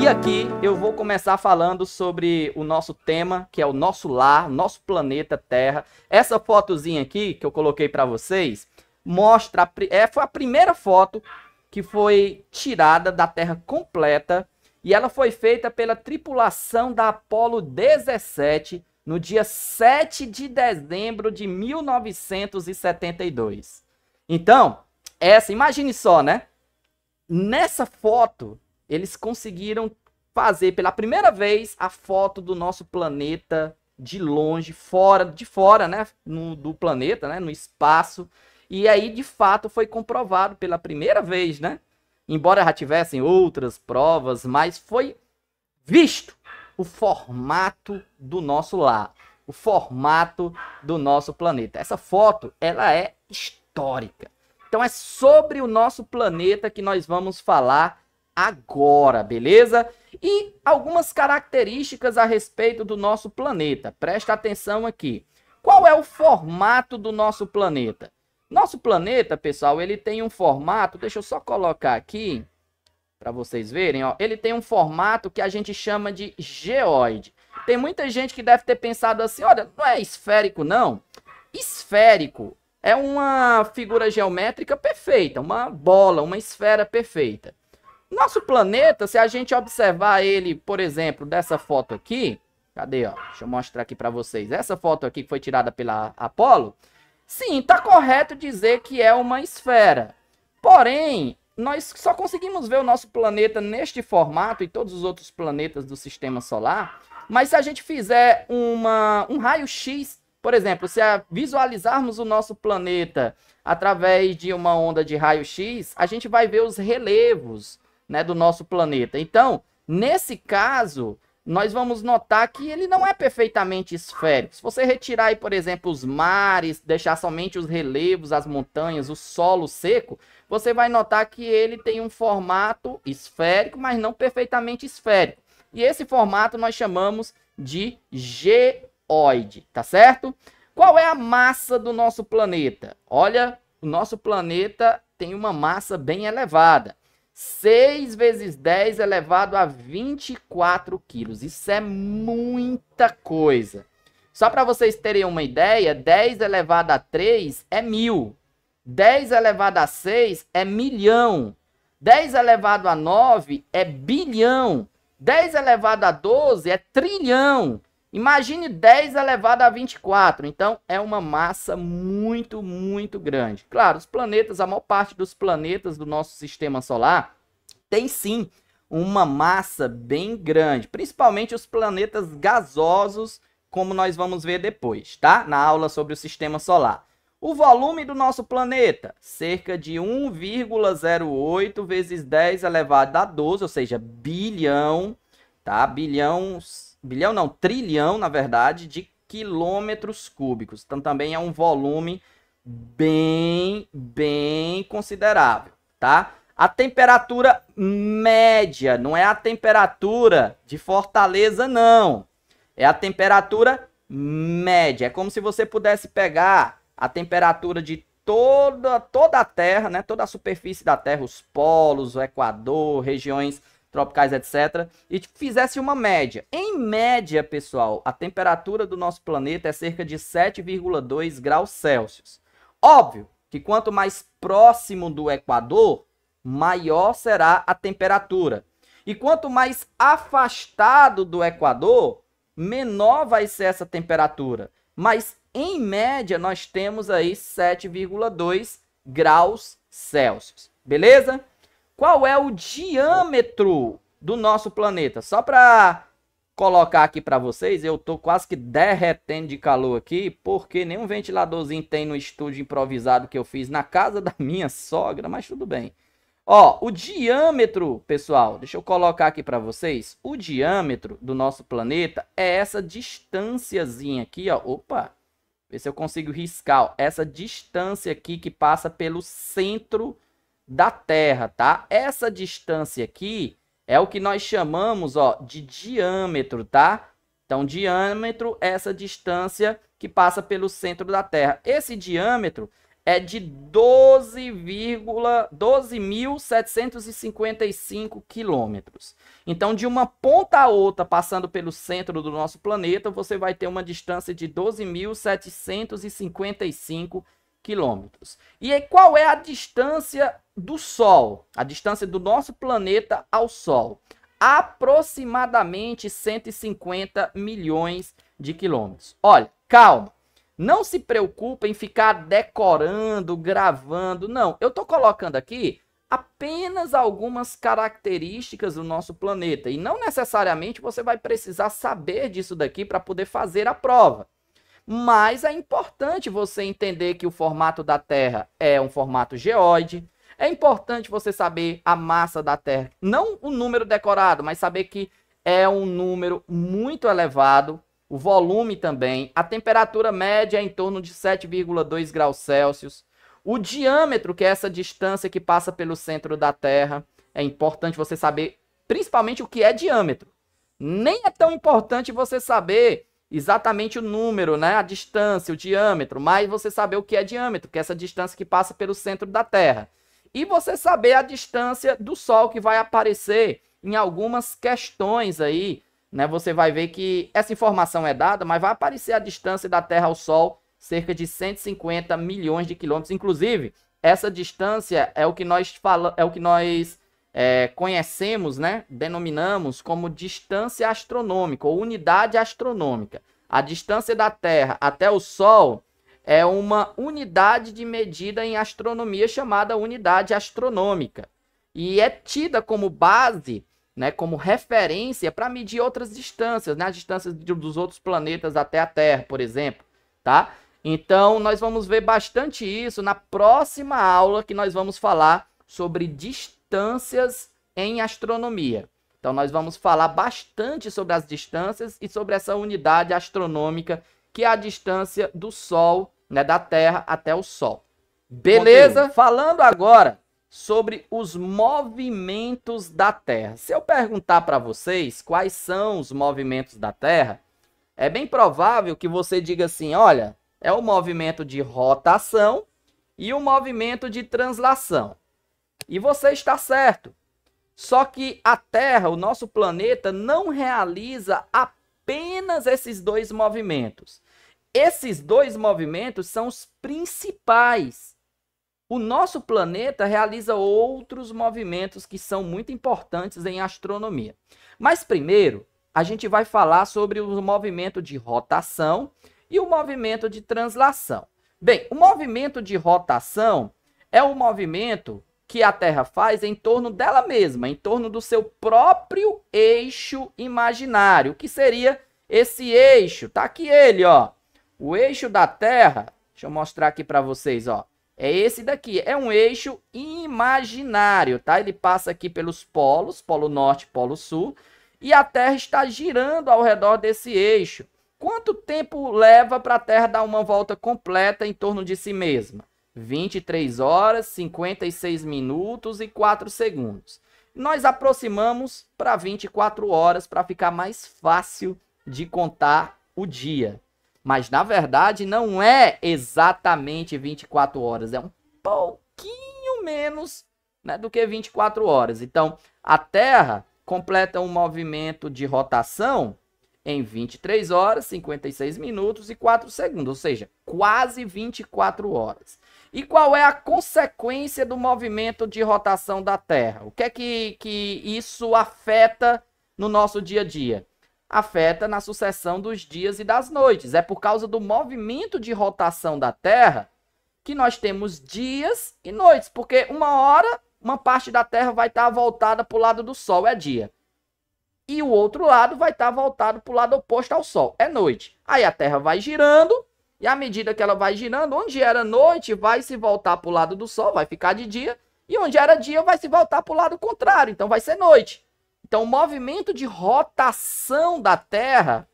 E aqui eu vou começar falando sobre o nosso tema, que é o nosso lar, nosso planeta Terra. Essa fotozinha aqui que eu coloquei para vocês mostra, foi a primeira foto que foi tirada da Terra completa e ela foi feita pela tripulação da Apollo 17 no dia 7 de dezembro de 1972. Então, imagine só, né? Nessa foto, eles conseguiram fazer pela primeira vez a foto do nosso planeta de longe, de fora, né, do planeta, né, no espaço. E aí, de fato, foi comprovado pela primeira vez, né? Embora já tivessem outras provas, mas foi visto o formato do nosso lar, o formato do nosso planeta. Essa foto, ela é histórica. Então é sobre o nosso planeta que nós vamos falar agora, beleza? E algumas características a respeito do nosso planeta. Presta atenção aqui. Qual é o formato do nosso planeta? Nosso planeta, pessoal, ele tem um formato, deixa eu só colocar aqui para vocês verem, ó. Ele tem um formato que a gente chama de geóide. Tem muita gente que deve ter pensado assim, olha, não é esférico não. Esférico é uma figura geométrica perfeita, uma bola, uma esfera perfeita. Nosso planeta, se a gente observar ele, por exemplo, dessa foto aqui, cadê, ó? Deixa eu mostrar aqui para vocês. Essa foto aqui que foi tirada pela Apollo, sim, tá correto dizer que é uma esfera. Porém, nós só conseguimos ver o nosso planeta neste formato e todos os outros planetas do sistema solar, mas se a gente fizer um raio-x, por exemplo, se visualizarmos o nosso planeta através de uma onda de raio-x, a gente vai ver os relevos, né, do nosso planeta. Então, nesse caso, nós vamos notar que ele não é perfeitamente esférico. Se você retirar aí, por exemplo, os mares, deixar somente os relevos, as montanhas, o solo seco, você vai notar que ele tem um formato esférico, mas não perfeitamente esférico. E esse formato nós chamamos de geóide, tá certo? Qual é a massa do nosso planeta? Olha, o nosso planeta tem uma massa bem elevada. 6 vezes 10 elevado a 24 quilos. Isso é muita coisa. Só para vocês terem uma ideia, 10 elevado a 3 é 1000. 10 elevado a 6 é milhão. 10 elevado a 9 é bilhão. 10 elevado a 12 é trilhão. Imagine 10 elevado a 24. Então, é uma massa muito, muito grande. Claro, os planetas, a maior parte dos planetas do nosso sistema solar tem sim uma massa bem grande. Principalmente os planetas gasosos, como nós vamos ver depois, tá? Na aula sobre o sistema solar. O volume do nosso planeta, cerca de 1,08 vezes 10 elevado a 12, ou seja, bilhão, tá? Bilhão não, trilhão, na verdade, de quilômetros cúbicos. Então, também é um volume bem considerável, tá? A temperatura média, não é a temperatura de Fortaleza, não. É a temperatura média. É como se você pudesse pegar a temperatura de toda a Terra, né? Toda a superfície da Terra, os polos, o Equador, regiões tropicais, etc. E fizesse uma média. Em média, pessoal, a temperatura do nosso planeta é cerca de 7,2 graus Celsius. Óbvio que quanto mais próximo do Equador, maior será a temperatura. E quanto mais afastado do Equador, menor vai ser essa temperatura. Mas, em média, nós temos aí 7,2 graus Celsius. Beleza? Qual é o diâmetro do nosso planeta? Só para colocar aqui para vocês, eu tô quase que derretendo de calor aqui, porque nenhum ventiladorzinho tem no estúdio improvisado que eu fiz na casa da minha sogra, mas tudo bem. Ó, o diâmetro, pessoal, deixa eu colocar aqui para vocês. O diâmetro do nosso planeta é essa distânciazinha aqui, ó. Opa, ver se eu consigo riscar, ó. Essa distância aqui que passa pelo centro da Terra, tá? Essa distância aqui é o que nós chamamos, ó, de diâmetro, tá? Então, diâmetro é essa distância que passa pelo centro da Terra. Esse diâmetro é de 12.755 quilômetros. Então, de uma ponta a outra, passando pelo centro do nosso planeta, você vai ter uma distância de 12.755 quilômetros. E aí, qual é a distância do Sol? A distância do nosso planeta ao Sol? Aproximadamente 150 milhões de quilômetros. Olha, calma. Não se preocupe em ficar decorando, gravando. Não, eu estou colocando aqui apenas algumas características do nosso planeta. E não necessariamente você vai precisar saber disso daqui para poder fazer a prova. Mas é importante você entender que o formato da Terra é um formato geóide. É importante você saber a massa da Terra. Não o número decorado, mas saber que é um número muito elevado. O volume também, a temperatura média é em torno de 7,2 graus Celsius. O diâmetro, que é essa distância que passa pelo centro da Terra, é importante você saber principalmente o que é diâmetro. Nem é tão importante você saber exatamente o número, né? A distância, o diâmetro, mas você saber o que é diâmetro, que é essa distância que passa pelo centro da Terra. E você saber a distância do Sol, que vai aparecer em algumas questões aí, né, você vai ver que essa informação é dada, mas vai aparecer a distância da Terra ao Sol, cerca de 150 milhões de quilômetros. Inclusive, essa distância é o que nós conhecemos, né, denominamos como distância astronômica, ou unidade astronômica. A distância da Terra até o Sol é uma unidade de medida em astronomia chamada unidade astronômica. E é tida como base, né, como referência para medir outras distâncias, né, as distâncias dos outros planetas até a Terra, por exemplo, tá? Então, nós vamos ver bastante isso na próxima aula, que nós vamos falar sobre distâncias em astronomia. Então, nós vamos falar bastante sobre as distâncias e sobre essa unidade astronômica, que é a distância do Sol, né, da Terra até o Sol. Beleza? Conteúdo. Falando agora sobre os movimentos da Terra. Se eu perguntar para vocês quais são os movimentos da Terra, é bem provável que você diga assim, olha, é o movimento de rotação e o movimento de translação. E você está certo. Só que a Terra, o nosso planeta, não realiza apenas esses dois movimentos. Esses dois movimentos são os principais. O nosso planeta realiza outros movimentos que são muito importantes em astronomia. Mas primeiro, a gente vai falar sobre o movimento de rotação e o movimento de translação. Bem, o movimento de rotação é o movimento que a Terra faz em torno dela mesma, em torno do seu próprio eixo imaginário, que seria esse eixo. Tá aqui ele, ó. O eixo da Terra, deixa eu mostrar aqui para vocês, ó. É esse daqui, é um eixo imaginário, tá? Ele passa aqui pelos polos, polo norte, polo sul, e a Terra está girando ao redor desse eixo. Quanto tempo leva para a Terra dar uma volta completa em torno de si mesma? 23 horas, 56 minutos e 4 segundos. Nós aproximamos para 24 horas para ficar mais fácil de contar o dia. Mas, na verdade, não é exatamente 24 horas. É um pouquinho menos, né, do que 24 horas. Então, a Terra completa um movimento de rotação em 23 horas, 56 minutos e 4 segundos. Ou seja, quase 24 horas. E qual é a consequência do movimento de rotação da Terra? O que é que isso afeta no nosso dia a dia? Afeta na sucessão dos dias e das noites. É por causa do movimento de rotação da Terra que nós temos dias e noites. Porque uma hora, uma parte da Terra vai estar voltada para o lado do Sol, é dia. E o outro lado vai estar voltado para o lado oposto ao Sol, é noite. Aí a Terra vai girando, e à medida que ela vai girando, onde era noite vai se voltar para o lado do Sol, vai ficar de dia. E onde era dia vai se voltar para o lado contrário, então vai ser noite. Então, o movimento de rotação da Terra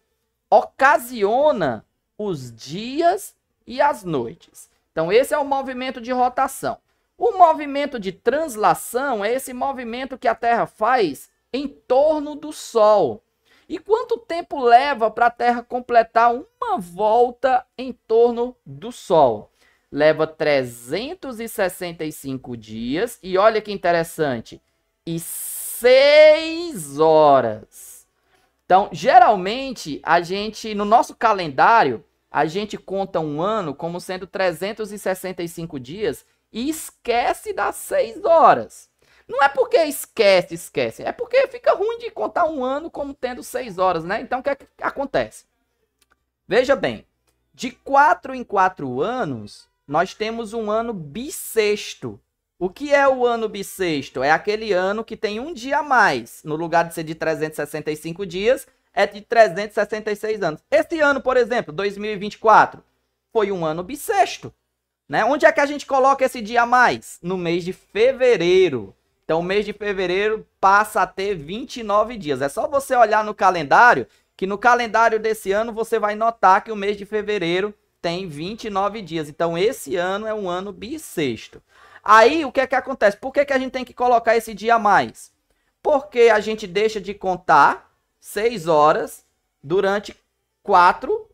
ocasiona os dias e as noites. Então, esse é o movimento de rotação. O movimento de translação é esse movimento que a Terra faz em torno do Sol. E quanto tempo leva para a Terra completar uma volta em torno do Sol? leva 365 dias e olha que interessante, e 6 horas. Então, geralmente, a gente, no nosso calendário, a gente conta um ano como sendo 365 dias e esquece das 6 horas. Não é porque esquece. É porque fica ruim de contar um ano como tendo 6 horas, né? Então, o que é que acontece? Veja bem, de 4 em 4 anos, nós temos um ano bissexto. O que é o ano bissexto? É aquele ano que tem um dia a mais. No lugar de ser de 365 dias, é de 366 anos. Esse ano, por exemplo, 2024, foi um ano bissexto. Né? Onde é que a gente coloca esse dia a mais? No mês de fevereiro. Então, o mês de fevereiro passa a ter 29 dias. É só você olhar no calendário, que no calendário desse ano você vai notar que o mês de fevereiro tem 29 dias. Então, esse ano é um ano bissexto. Aí, o que é que acontece? Por que a gente tem que colocar esse dia a mais? Porque a gente deixa de contar 6 horas durante 4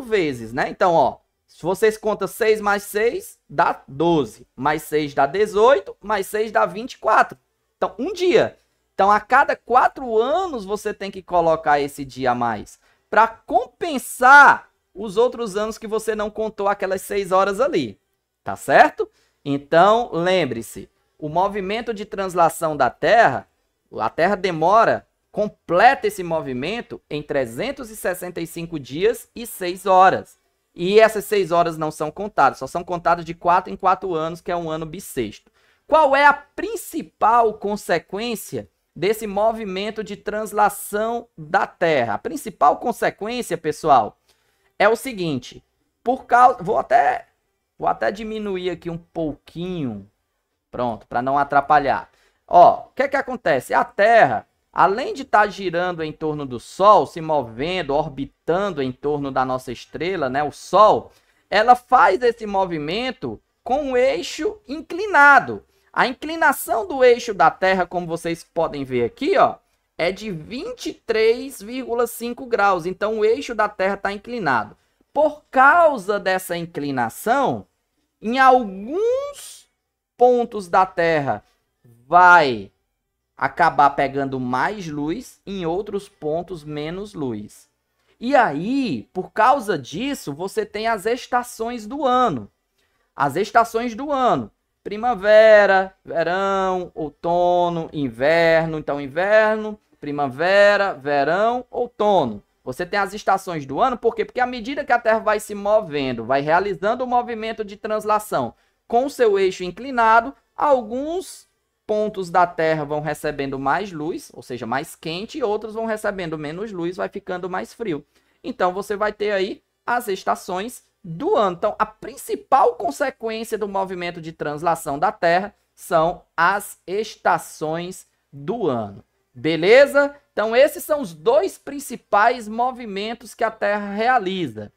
vezes, né? Então, ó, se vocês contam 6 mais 6, dá 12. Mais 6 dá 18, mais 6 dá 24. Então, um dia. Então, a cada 4 anos, você tem que colocar esse dia a mais para compensar os outros anos que você não contou aquelas 6 horas ali. Tá certo? Então, lembre-se, o movimento de translação da Terra, a Terra completa esse movimento em 365 dias e 6 horas. E essas 6 horas não são contadas, só são contadas de 4 em 4 anos, que é um ano bissexto. Qual é a principal consequência desse movimento de translação da Terra? A principal consequência, pessoal, é o seguinte, vou até diminuir aqui um pouquinho, pronto, para não atrapalhar. Ó, o que é que acontece? A Terra, além de estar girando em torno do Sol, se movendo, orbitando em torno da nossa estrela, né, o Sol, ela faz esse movimento com o eixo inclinado. A inclinação do eixo da Terra, como vocês podem ver aqui, ó, é de 23,5 graus. Então, o eixo da Terra está inclinado. Por causa dessa inclinação, em alguns pontos da Terra vai acabar pegando mais luz, em outros pontos menos luz. E aí, por causa disso, você tem as estações do ano. As estações do ano: primavera, verão, outono, inverno. Então, inverno, primavera, verão, outono. Você tem as estações do ano, por quê? Porque à medida que a Terra vai se movendo, vai realizando o movimento de translação com o seu eixo inclinado, alguns pontos da Terra vão recebendo mais luz, ou seja, mais quente, e outros vão recebendo menos luz, vai ficando mais frio. Então, você vai ter aí as estações do ano. Então, a principal consequência do movimento de translação da Terra são as estações do ano. Beleza? Então, esses são os dois principais movimentos que a Terra realiza.